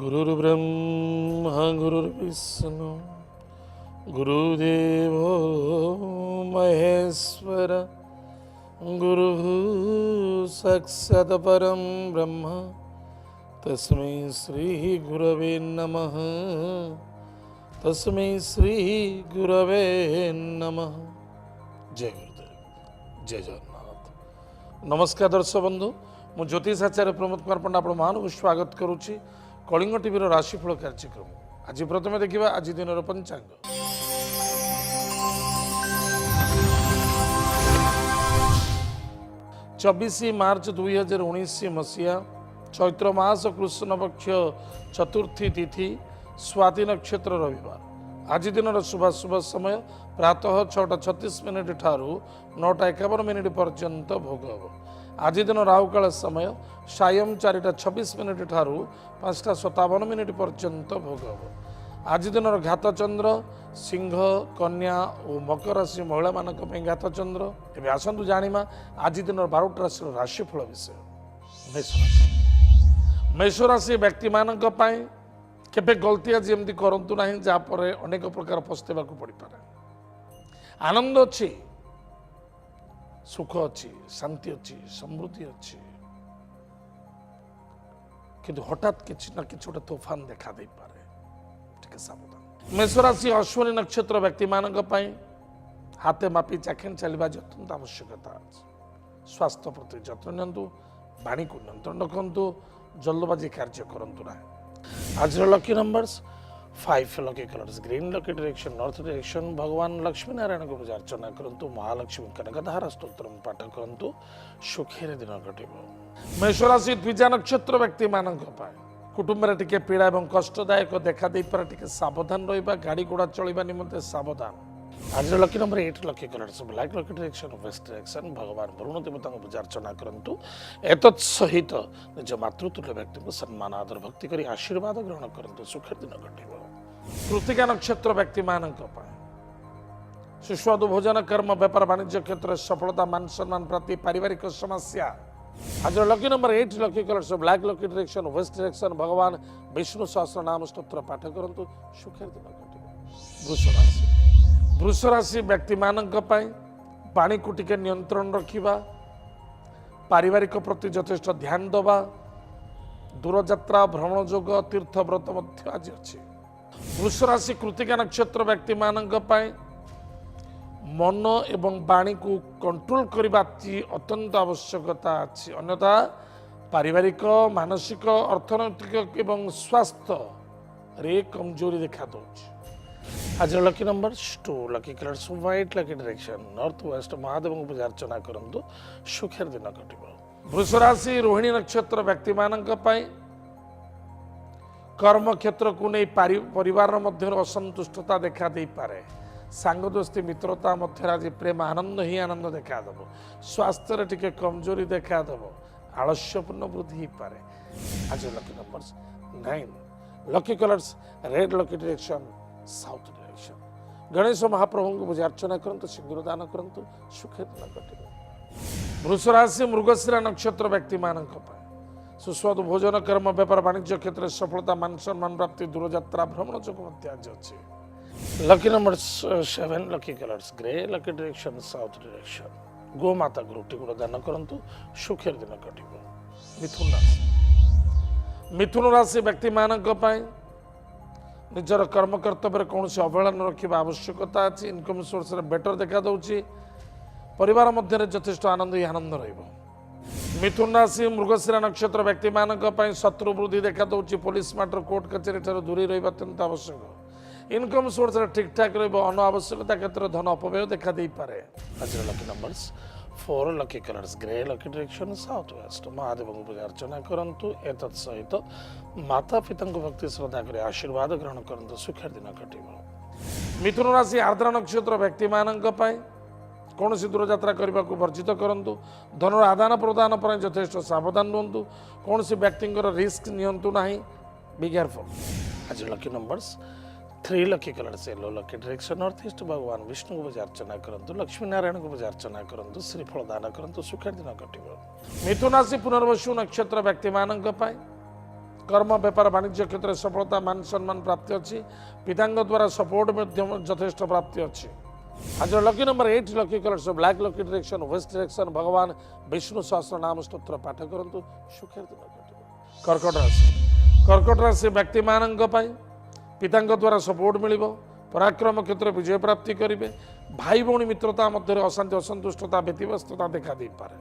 गुरुर्ब्रह्मा गुरुर्विष्णु गुरुदेवो महेश्वर गुरुः साक्षात् परं ब्रह्म तस्मै श्री गुरवे नमः तस्मै श्री गुरवे नमः। जय गुरुदेव, जय जगन्नाथ। नमस्कार दर्शक बंधु, मु ज्योतिष आचार्य प्रमोद कुमार पंडा आपण महानुको स्वागत करुच्ची कलिंग टीवी राशिफल कार्यक्रम। आज प्रथम देखा आज दिन पंचांग। 24 मार्च 2019 मसीहा चैत्र मास कृष्ण पक्ष चतुर्थी तिथि स्वाति नक्षत्र रविवार। आज दिन शुभ समय प्रातः 6:36 ठारू 9:51 पर्यंत भोग हम। आज दिन राहुकाल समय सायं 4:26 ठारू 5:57 पर्यंत भोग हम। आज दिन घात चंद्र सिंह कन्या और मकर राशि महिला मानक घात चंद्र। एवं आसतु जानिमा आज दिन 12 राशि राशिफल विषय। मेष राशि व्यक्ति मानक केबे गलती आज एमती करंतु नाही जहाँपर अनेक प्रकार पस्तेबा पड़ पारे। आनंद अच्छी, सुख अच्छी, शांति अच्छी, समृद्धि अच्छी, किंतु हठात किसी ना किसी गोटे तोफान देखा दे पारे, टिके सावधान। मेष राशि अश्विनी नक्षत्र व्यक्ति मानक हाथे मापी चाखिन चलवा अत्यंत आवश्यकता अछि। स्वास्थ्य प्रति जत्न नियंतु, वाणी को नियंत्रण रखंतु, जल्दबाजी कार्य करंतु ना। आज lucky numbers 5, lucky colours green, lucky direction north direction. भगवान लक्ष्मी नारायण को पूजा अर्चना करंतु, महालक्ष्मी कनकधार स्तोत्र पाठ करंतु, सुखेर दिन कटिब। मेष राशि द्विजा नक्षत्र व्यक्ति मानक कुटुंब रे टिके पीड़ा एवं कष्टदायक देखा दे पारे, टिके सावधान रहिबा, गाड़ी घोड़ा चलैबा निमंते सावधान। आज lucky number 8, lucky colours black, lucky direction west direction. भगवान वरुण देवता को पूजा अर्चना करंतु, एतत् सहित निज मातृतुल्य व्यक्ति को सम्मान आदर भक्ति करी आशीर्वाद ग्रहण करंतु, सुखेर दिन कटिब। कृतिका नक्षत्र व्यक्ति मानक सुस्वादु भोजन कर्म व्यापार वाणिज्य क्षेत्र सफलता मान सम्मान प्राप्ति पारिवारिक समस्या। आज lucky number 8, lucky colours black, lucky direction west direction. भगवान विष्णु सहस्र नाम स्तोत्र पाठ करंतु, सुखेर दिन कटिब। वृष राशि व्यक्ति मानक पानी को टिके नियंत्रण रखिबा, पारिवारिक प्रति यथेष्ट ध्यान दबा, दूरयात्रा भ्रमण जोग तीर्थ व्रत मध्य आज अच्छी। वृष राशि कृतिका नक्षत्र व्यक्ति मानक मन एवं वाणी को कंट्रोल करबा अत्यंत आवश्यकता अछि। अन्यथा पारिवारिक मानसिक अर्थनैतिक एवं स्वास्थ्य रे कमजोरी देखा दौच। आज lucky number 2, lucky colours white, lucky direction north west. Mahadev को पूजा अर्चना करंतु, सुखेर दिन कटिब। वृष राशि रोहिणी नक्षत्र व्यक्ति मानक कर्म क्षेत्र को नहीं परिवार मध्य असंतुष्टता देखा दे पारे। सांग दोस्ती मित्रता मध्य आज प्रेम आनंद ही आनंद देखा दब। स्वास्थ्य टिके कमजोरी देखा दब, आलस्यपूर्ण वृद्धि हो पारे। आज lucky numbers 9, lucky colours red, lucky direction south direction. Ganesh महाप्रभु को पूजा अर्चना करंतु, सिंदूर दान करंतु, सुखे दिन कटिब। वृष राशि मृगशिरा नक्षत्र व्यक्ति मानक सुस्वादु भोजन कर्म व्यापार वाणिज्य क्षेत्र सफलता मान सम्मान प्राप्ति दूरयात्रा भ्रमण जोग मध्य आज अच्छी। Lucky number 7, lucky colours grey, lucky direction south direction. गोमाता को रुटी गुड़ दान करंतु, सुखेर दिन कटिब। मिथुन राशि व्यक्ति मानक निजर कर्म कर्तव्य कौन से अवहेला न रखा आवश्यकता अच्छी। इनकम सोर्स बेटर देखा दौची, परिवार मध्य यथेष्ट आनंद ही आनंद रहिब। मिथुन राशि मृगशिरा नक्षत्र व्यक्ति मानक शत्रु वृद्धि देखा दौची। पुलिस मैटर कोर्ट कचेरी ठार दूरी रहिबा अत्यंत आवश्यक। इनकम सोर्स ठीक ठाक रहिबो, अनावश्यकता क्षेत्र धन अपव्यय देखा दे पारे। आज lucky numbers 4, lucky colours grey, lucky direction south west. Mahadev को पूजा अर्चना करंतु, एतत् सहित माता पिता भक्ति श्रद्धा कर आशीर्वाद ग्रहण करंतु, सुखेर दिन कटिब। मिथुन राशि आर्द्रा नक्षत्र व्यक्ति मानक कौन सी दूरयात्रा करने को वर्जित करंतु। धनर आदान प्रदान पर यथेष्ट सावधान रुहतु, कौन सी व्यक्ति रिस्क नियंतु नहीं, बी केयरफुल। आज lucky numbers 3, lucky colours yellow, lucky direction north east. भगवान विष्णु को पूजा अर्चना करंतु, लक्ष्मी नारायण को पूजा अर्चना करंतु, श्रीफल दान करंतु, सुखेर दिन कटिब। मिथुन राशि पुनर्वसु नक्षत्र व्यक्ति मानक कर्म व्यापार वाणिज्य क्षेत्र में सफलता मान सम्मान प्राप्ति अच्छी पिता द्वारा सपोर्ट यथेष प्राप्ति अच्छी आज lucky number 8 lucky colour black lucky direction west direction भगवान विष्णु सहस्र नाम स्तोत्र पाठ करूँ सुखर दिन कटे कर्कट राशि कर्कट राशि व्यक्ति मान पिता द्वारा सपोर्ट मिल पराक्रम क्षेत्र विजय प्राप्ति करेंगे भाई भौणी मित्रता मध्य अशांति असंतुष्टता व्यतिव्यस्तता देखा दे पारे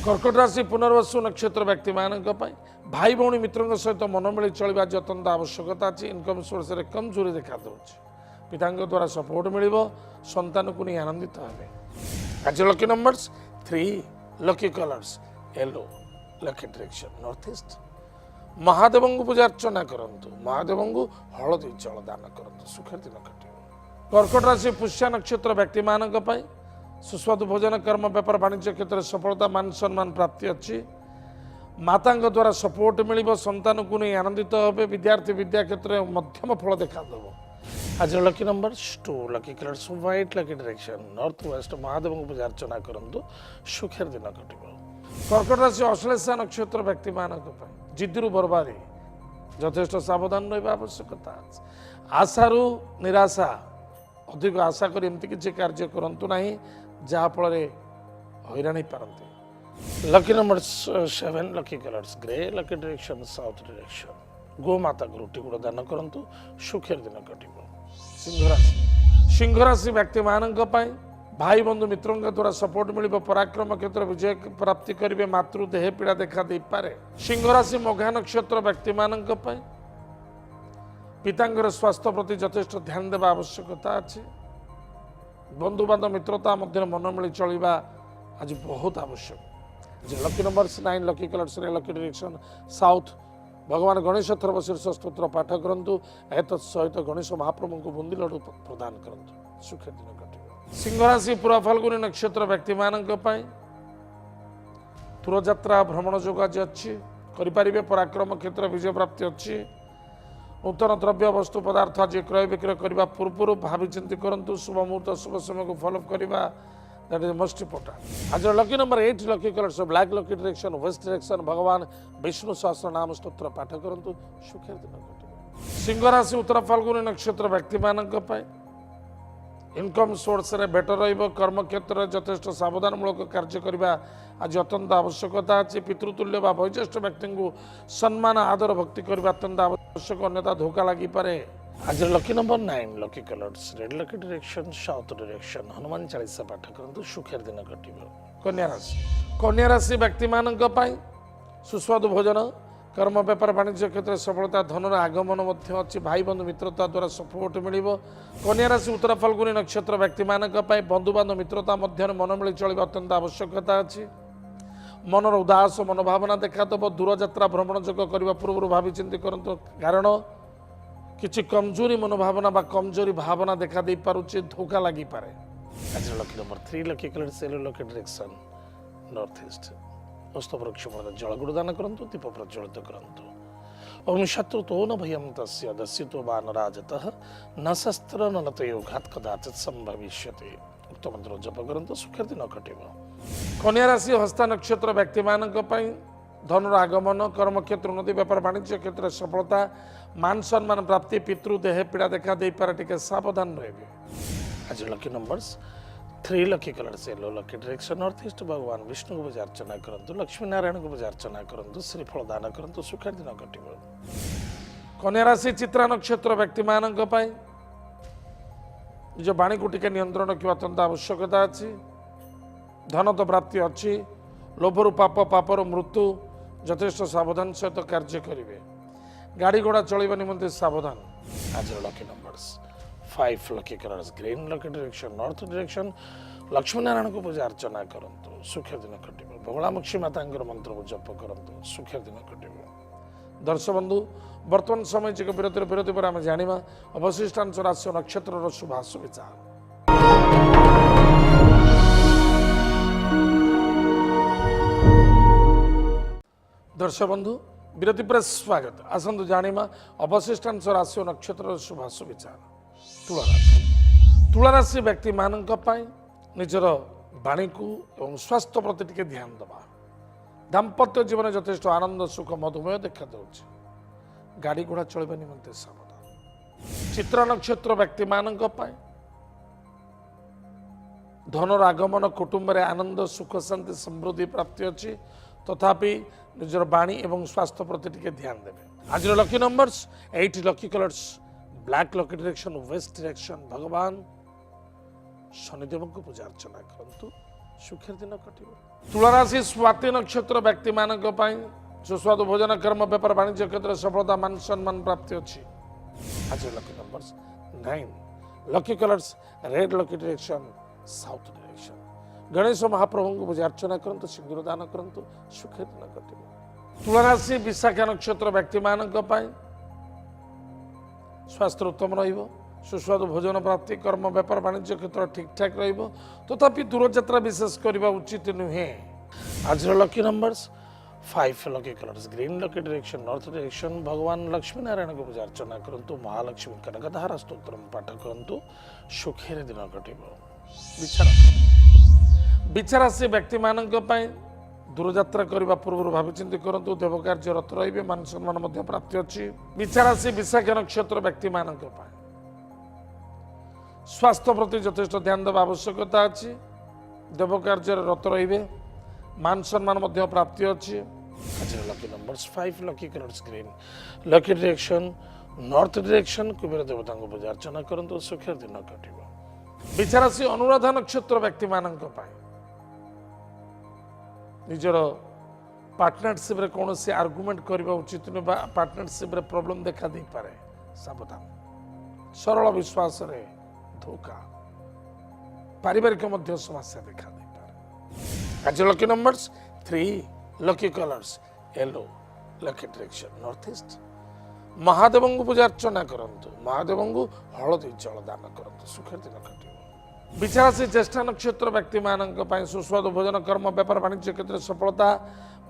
कर्कट राशि पुनर्वसु नक्षत्र व्यक्ति मान भाई भौणी मित्रों सहित मनमिली चलवा अत्यंत आवश्यकता अच्छी इनकम सोर्स रे कमजोरी देखा दूसरी पिता द्वारा सपोर्ट मिल संतान को नहीं आनंदित हे आज lucky numbers 3 lucky colours yellow lucky direction north east Mahadev को पूजा अर्चना करंतु महादेव को हलदी जल दान करंतु सुखर दिन कटे कर्कट राशि पुष्या नक्षत्र व्यक्ति मान सुस्वादु भोजन कर्म व्यापार वाणिज्य क्षेत्र में सफलता मान सम्मान प्राप्ति अच्छी माता द्वारा सपोर्ट मिल संतान को नहीं आनंदित हे विद्यार्थी विद्या क्षेत्र में मध्यम फल देखा देव आज lucky number 2 lucky colours white lucky direction north west Mahadev को पूजा अर्चना करंतु सुखर दिन कटे कर्कट राशि अश्लेषा नक्षत्र व्यक्ति मान जिद्दु बर्बादी यथेष सावधान रहा आवश्यकता आशारू निराशा अधिक आशा कर एमती किसी कार्य करूँ ना जहाँफल हैरान पारती lucky number 7 lucky colours grey lucky direction south direction गोमाता को रुटी गुड़ दान करूँ सुखर दिन कटे सिंह राशि व्यक्ति मान भाई बंधु मित्रों द्वारा सपोर्ट मिल पराक्रम क्षेत्र विजय प्राप्ति करेंगे मातृ देह पीड़ा देखा दे पारे सिंह राशि मघा नक्षत्र व्यक्ति मान पिता स्वास्थ्य प्रति यथेष ध्यान देवा आवश्यकता अच्छी बंधु बांधव मित्रता मध्य मनमिली चलवा आज बहुत आवश्यक आज lucky number 9 lucky colours lucky direction south भगवान गणेश थर्व शीर्ष स्तोत्र पाठ करूँ सहित गणेश महाप्रभु को बुंदी लड्डू प्रदान करूँ सुखर दिन कटे सिंह राशि पूरा फाल्गुनी नक्षत्र व्यक्ति मान दूरयात्रा भ्रमण जोग आज अच्छी करें पराक्रम क्षेत्र विजय प्राप्ति अच्छी नूतन द्रव्य वस्तु पदार्थ आज क्रय विक्रय करने पूर्व भावी चिंती करूँ शुभ मुहूर्त शुभ समय को फॉलो करवा दैट इज मोस्ट इंपोर्टेंट आज lucky number 8 lucky colours black lucky direction west direction भगवान विष्णु सहस्र नाम स्तोत्र पाठ करूँ सुखर दिन कटे सिंह राशि उत्तर फाल्गुनी नक्षत्र व्यक्ति मान इनकम सोर्स रे बेटर कर्म क्षेत्र में यथेष सावधानमूलक कार्य करने आज अत्यंत आवश्यकता अच्छी पितृतुल्य व वयोज्येष्ठ व्यक्ति को सम्मान आदर भक्ति करने अत्यंत आवश्यक अन्यथा धोखा लगी पारे आज lucky number 9 lucky colours red lucky direction south direction Hanuman Chalisa पाठ करूँ सुखर दिन कटे कन्या राशि व्यक्ति मान सुस्वादु भोजन कर्म व्यापार वाणिज्य क्षेत्र में सफलता धनर आगमन अच्छी भाई बंधु मित्रता द्वारा सपोर्ट मिल कन्या राशि उत्तर फाल्गुनी नक्षत्र व्यक्ति मान बंधु बांधव मित्रता मध्य मनमिली चलवा अत्यंत आवश्यकता अच्छी मनर उदास मनोभावना देखादेव दूरयात्रा भ्रमण जोग करने पूर्व भावी चिंती करूँ कारण किसी कमजोरी मनोभावना बा कमजोरी भावना देखा दे पारुचे धोखा लगी पारे आज lucky number 3 lucky colour yellow lucky direction north east हस्त वृक्ष जलगुड़ दान करूँ दीप प्रज्वलित करूँ ओम शत्रुतो न भयं तस्य दस्युतो वा न राजतः न शस्त्र न तयो घात कदाचित संभविष्यते उक्त मंत्र जप करूँ सुखर दिन कटेब कन्या राशि हस्ता नक्षत्र व्यक्ति मान धनर आगमन कर्म क्षेत्र उन्नति व्यापार वाणिज्य क्षेत्र में सफलता मान सम्मान प्राप्ति पितृ देह पीड़ा देखा दे पारे टिके सावधान रहे आज lucky numbers 3 lucky colours yellow lucky direction north east भगवान विष्णु को पूजा अर्चना करूँ लक्ष्मी नारायण को पूजा अर्चना करूँ श्रीफल दान करूँ सुखर दिन कटे कन्या राशि चित्रा नक्षत्र व्यक्ति मान निज वाणी को टिके नियंत्रण रखा अत्यंत आवश्यकता अच्छी धन तो प्राप्ति अच्छी लोभरु पाप पापर मृत्यु यथेष सावधान सहित कार्य करेंगे गाड़ी घोड़ा चलवा निमंते सावधान आज lucky numbers 5 lucky colours green lucky direction north direction Lakshmi Narayan को पूजा अर्चना करूँ सुखर दिन कटे बहुलामुखी माता मंत्र को जप करूँ सुखर दिन कटे दर्शक बंधु वर्तमान समय जी विरति पर आम जाना अवशिष्टांश राशि नक्षत्र शुभाशु विचार दर्शक बंधु विरति पर स्वागत आसतु जाना अवशिष्टांश राशि नक्षत्र शुभाशु विचार तुला राशि व्यक्ति मान निजर वाणी को और स्वास्थ्य प्रति टिके ध्यान दबा दाम्पत्य जीवन यथेष आनंद सुख मधुमेह देखा दूसरी गाड़ी घोड़ा चलवा निमंते सावधान। चित्रा नक्षत्र व्यक्ति मानक धनर आगमन कुटुंब रे आनंद सुख शांति समृद्धि प्राप्ति अच्छी तथापि निजर बाणी एवं स्वास्थ्य प्रति टिके ध्यान देवे। आज lucky numbers 8 lucky colours black lucky direction west direction भगवान शनिदेव को पूजा अर्चना करंतु सुखर दिन कटिब। तुला राशि स्वाति नक्षत्र व्यक्ति मानक सुस्वादु भोजन कर्म व्यापार वाणिज्य क्षेत्र सफलता मान सम्मान प्राप्ति अच्छी। आज lucky numbers 9 lucky colours red lucky direction south direction. Ganesh महाप्रभु को पूजा अर्चना करंतु सिंदूर दान करंतु सुखर दिन कटिब। तुला राशि विशाखा नक्षत्र व्यक्ति मानक स्वास्थ्य उत्तम रहिबो सुस्वादु भोजन प्राप्ति कर्म व्यापार वाणिज्य क्षेत्र ठीक ठाक रहिबो तथापि दूरयात्रा विशेष करबा उचित नुहे। आज lucky numbers 5 lucky colours green lucky direction north direction भगवान लक्ष्मी नारायण को पूजा अर्चना करंतु महालक्ष्मी कनकधारा स्तोत्र पाठ करंतु सुखेर दिन कटिबो। विचारा से व्यक्ति मानक दूरयात्रा करने पूर्व भाविचिंती करंतु देव कार्य रत रहिबे मान सम्मान मध्य प्राप्ति अच्छी। विचारा से विशाखा नक्षत्र व्यक्ति मानक स्वास्थ्य प्रति यथेष्ट ध्यान देवा आवश्यकता अच्छी। देव कार्य रत रहिबे मान सम्मान मध्य प्राप्ति अच्छी। आज lucky numbers 5 lucky colours green lucky direction north direction Kuber देवता को पूजा अर्चना करंतु सुखर दिन कटिबो। विचारा से अनुराधा नक्षत्र व्यक्ति मानक निजर पार्टनरशिप रे कौन से आर्गुमेंट करबा उचित न पार्टनरशिप रे प्रॉब्लम देखा दे पारे सावधान। सरल विश्वास रे धोखा पारिवारिक मध्य समस्या देखा दे पारे। आज lucky numbers 3 lucky colours yellow lucky direction north east Mahadev को पूजा अर्चना करंतु महादेव को हलदी जल दान करंतु सुखर दिन कटिबो। विचारा से ज्येष्ठा नक्षत्र व्यक्ति मानक सुस्वादु भोजन कर्म व्यापार वाणिज्य क्षेत्र सफलता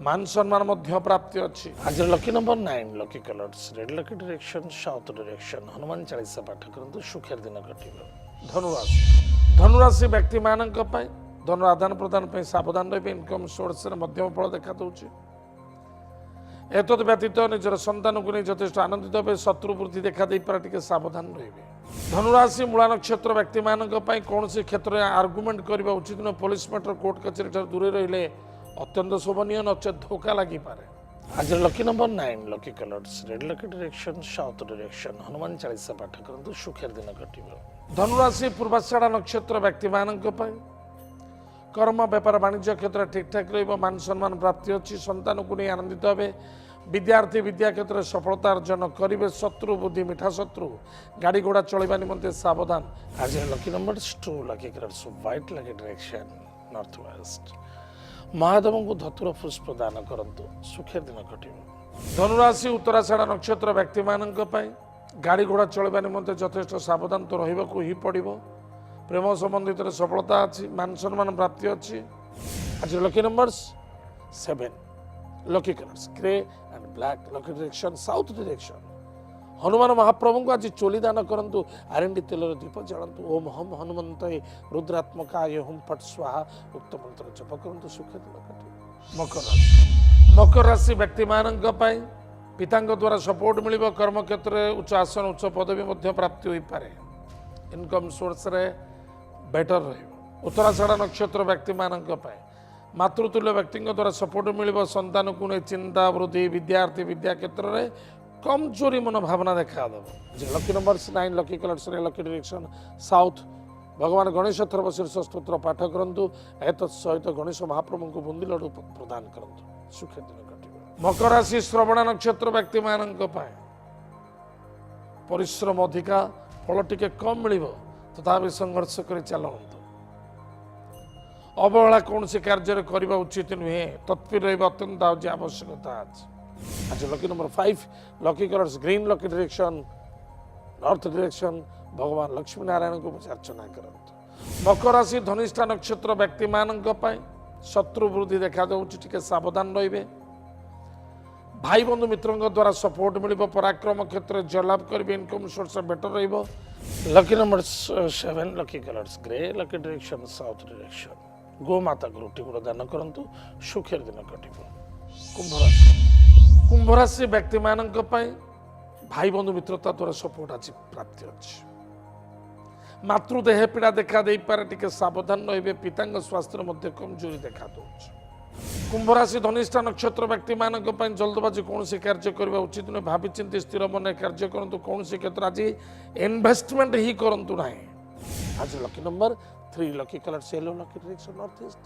मान सम्मान मध्य प्राप्ति अच्छी। आज lucky number 9 lucky colours red lucky direction south direction Hanuman Chalisa पाठ करंतु सुखेर दिन कटिबो। धनुराशि व्यक्ति मानक धन आदान प्रदान सावधान रहे इनकम सोर्स मध्यम फल देखा दूचे। एतद व्यतीत निजर संतान को नहीं यथेष्ट आनंदित हे शत्रु वृद्धि देखा दे पारे टिके सावधान रहिबे। धनुराशि मूला नक्षत्र व्यक्ति मानक कौन से क्षेत्र में आर्गुमेंट करबा उचित न पुलिस मैटर कोर्ट कचेरी दूर रहिले अत्यंत शोभनीय नचेत धोखा लगी पारे। आज lucky number 9 lucky colours red lucky direction south direction Hanuman Chalisa पाठ करंतु सुखेर दिन कटिबो। धनुराशि पूर्वाषाढ़ा नक्षत्र व्यक्ति मानक कर्म व्यापार वाणिज्य क्षेत्र ठीक ठाक रहिबो मान सम्मान प्राप्ति अच्छी। संतान को नहीं आनंदित हे विद्यार्थी विद्या क्षेत्र सफलता अर्जन करेंगे शत्रु बुद्धि मिठा शत्रु गाड़ी घोड़ा चलवा निमंते सावधान। आज lucky numbers 2 lucky colours white lucky direction north west Mahadev को धतुर पुष्प दान करंतु सुखेर दिन कटिबो। धनुराशि उत्तराषाढ़ा नक्षत्र व्यक्ति मानक गाड़ी घोड़ा चलवा निमंते यथेष्ट सावधान तो रहिबाकु ही पड़िबो। प्रेम संबंधित सफलता अच्छी मान सम्मान प्राप्ति अच्छी। आज lucky numbers 7 lucky colours grey and black lucky direction south direction Hanuman महाप्रभु को आज चोली दान करंतु आरंडी तेलर दीप जलंतु ओम हम हनुमंत रुद्रात्मकाय हुम फट स्वाहा उक्त मंत्र जप करंतु सुखे दिन कटे। मकर राशि व्यक्ति मानक पिता द्वारा सपोर्ट मिलिबो कर्म क्षेत्र में उच्च आसन उच्च पदवी मध्य प्राप्ति होई पारे इनकम सोर्स रे बेटर रहिबो। उत्तराषाढ़ा नक्षत्र व्यक्ति मानक मातृतुल्य व्यक्ति द्वारा सपोर्ट मिलिबो संतान को नहीं चिंता वृद्धि विद्यार्थी विद्या क्षेत्र में कमजोरी मनोभावना देखा देव। Lucky numbers 9 lucky colours lucky direction south भगवान गणेश थर्व शीर्ष स्तोत्र पाठ करंतु एत सहित गणेश महाप्रभु को बुंदी लड्डू प्रदान करंतु सुखे दिन कटिबो। मकर राशि श्रवण नक्षत्र व्यक्ति मानक परिश्रम अधिका फल टिके कम मिलिबो तथापि संघर्ष कर चलतु अवहेला कौन से कार्य करने उचित नुहे तत्पर रहा अत्यंत आवश्यकता। आज lucky number 5 lucky colours green lucky direction north direction भगवान लक्ष्मी नारायण को पूजा अर्चना करंतु। मकर राशि धनिष्ठा नक्षत्र व्यक्ति मानक शत्रु वृद्धि देखा टे सावधान रे भाई बंधु मित्रों द्वारा सपोर्ट मिल पराक्रम क्षेत्र जयलाभ करेंगे इनकम सोर्स बेटर रहिबो। Lucky number 7 lucky colours grey lucky direction south direction गोमाता को रोटी गुड़ दान करंतु सुखेर दिन कटिबो। कुंभ राशि व्यक्ति मानक भाई बंधु मित्रता द्वारा सपोर्ट आज प्राप्ति अच्छी मातृदेह पीड़ा देखा दे पारे टिके सावधान रहिबे पितांग स्वास्थ्य मध्य कमजोरी देखा दउछ कुंभ राशि धनिष्ठा नक्षत्र व्यक्ति मानक पय जल्दबाजी कोनोसी कार्य करबा उचित न भाबी चिंती स्थिर मन कार्य करंतु कोनोसी क्षेत्र आज इन्वेस्टमेंट ही करंतु नाही आज lucky number 3 lucky colour yellow lucky direction north east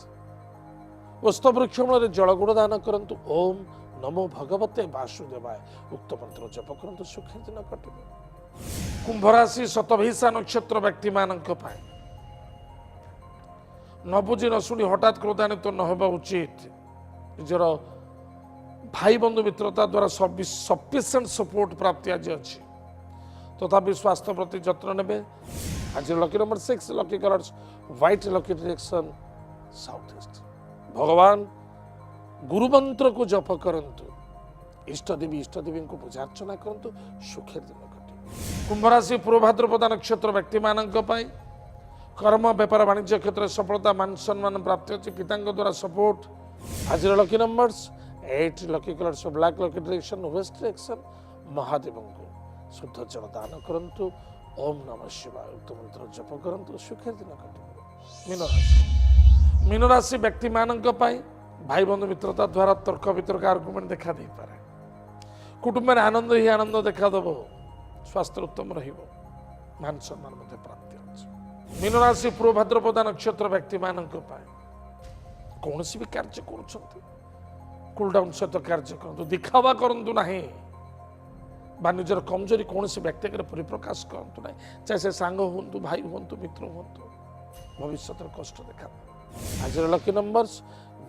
वस्तु वृक्ष मूल जलगुड़ दान करंतु ओम नमो भगवते वासुदेवाय उक्त मंत्र जप करंतु सुख दिन कटिबे कुंभ राशि शतभिषा नक्षत्र व्यक्ति मानक पाए न बुझी न शुणी हठात क्रोधान्वित न होगा उचित निजर भाई बंधु मित्रता द्वारा सफिशिएंट सपोर्ट प्राप्ति आज अच्छी तथापि स्वास्थ्य प्रति जत्न नेबे आज lucky number 6 lucky colours white lucky direction south east भगवान गुरु मंत्र को जप करंतु इष्ट देवी को पूजा अर्चना करंतु सुखेर दिन कटे कुंभ राशि पूर्व भाद्रपद नक्षत्र व्यक्ति मानक पाई कर्म व्यापार वाणिज्य क्षेत्र सफलता मान सम्मान प्राप्ति अच्छी पितांग द्वारा सपोर्ट आज lucky numbers 8 lucky colours black lucky direction west direction Mahadev को शुद्ध जल दान करंतु ओम नमः शिवाय उक्त मंत्र जप करंतु सुखेर दिन कटे मीन राशि व्यक्ति मानक पाई भाई बंधु मित्रता द्वारा तर्क वितर्क आर्गुमेंट देखा दे पारे कुटुंब में आनंद ही आनंद देखा देव स्वास्थ्य उत्तम रहिबो मान सम्मान मध्य प्राप्ति अछि मीन राशि पूर्व भाद्रपद नक्षत्र व्यक्ति मानक पाए कौन भी कार्य करुछंती कूल डाउन सहित कार्य करंतु दिखावा करंतु नाही बा निजर कमजोरी कौन व्यक्ति परिप्रकाश करंतु नाही चाहे से सांग हुंतु भाई हुंतु मित्र हुंतु भविष्य कष्ट देखा आज lucky numbers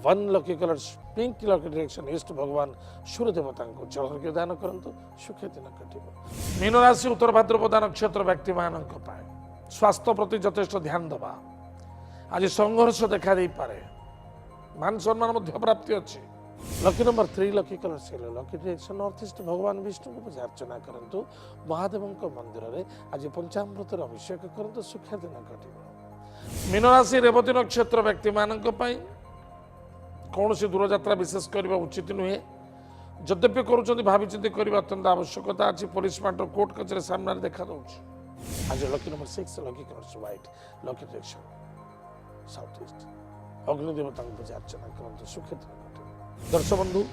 1 lucky colours pink lucky direction east भगवान सूर्य देवता को जल दान करंतु सुखे दिन कटिबो मीन राशि उत्तर भाद्रपद नक्षत्र व्यक्ति मानक पाए स्वास्थ्य प्रति यथेष्ट ध्यान दबा आज संघर्ष देखा दे पारे मान सम्मान मध्य प्राप्ति अच्छी lucky number 3 lucky colours lucky direction north east भगवान विष्णु को पूजा अर्चना करंतु महादेव मंदिर रे आज पंचामृत अभिषेक करंतु सुखे दिन कटिबो मीन राशि रेवती नक्षत्र व्यक्ति मानक पाई कौन सी दूरयात्रा विशेष करने उचित नुहे जद्यपि करुँच भावी चिंती करने अत्यंत आवश्यकता अच्छी पुलिस मैटर कोर्ट कचेरी सामने देखा दूँ आज lucky number 6 lucky colours white lucky direction south east अग्निदेवता पूजा अर्चना करते सुखे दर्शक बंधु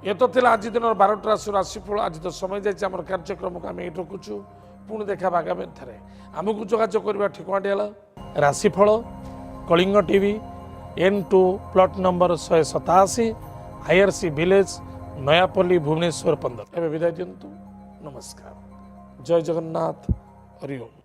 ये तो थिला आज दिन 12टा राशिफल आज तो समय जाइए आम कार्यक्रम को आम ये रखुचु पुणी देखा आगामी थे आमको जोगाजोग करवा ठिकाना है राशिफल Kalinga TV N2 plot number 187 IRC village Nayapalli Bhubaneswar 15 एवं विदाय दिंतु नमस्कार जय जगन्नाथ हरि ओम।